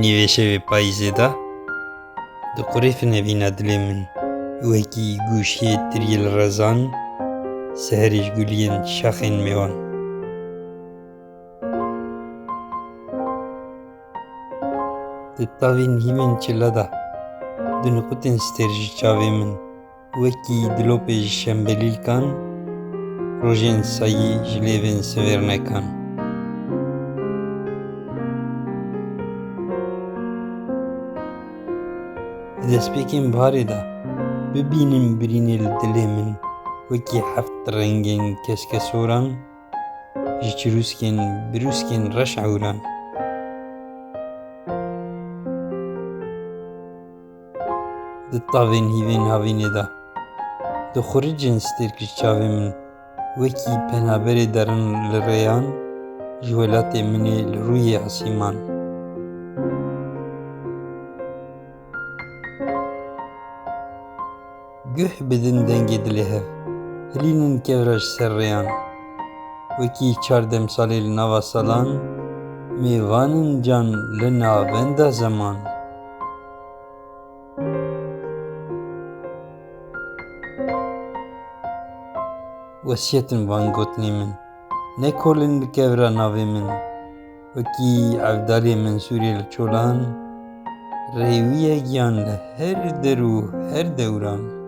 Nîveşevê payîzê de di qurêfine vîna dilê min wekî gûşiyê tirî li rezan, seherê ji guliyên şaxên mêwan. Di tavên hîvên çila de du niqutên stêr ji çavê min wekî dilopê ji şembelîlkan, rojên sayî ji lêvên sivêrnekan. Di destpêkên biharê de bibînim birînê li dilê min wekî heft rengên keskesoran, ji çirûskên birûskên reş ewran. Di tavên hîvên havînê de di xuricên stêrk ji çavê min wekî penaberê derin li rêyan, ji welatê minê li rûyê esîman. Guh bidin dengê dilê hev, hilînin kevra ji ser rêyan. Wekî çar demsalê li nava salan, mêvanên can li navenda zeman. Wesiyetin van gotinê min, nekolin li kevra navê min. Wekî evdalê Mensûrê li çolan, rêwiye giyan li her der û her dewran.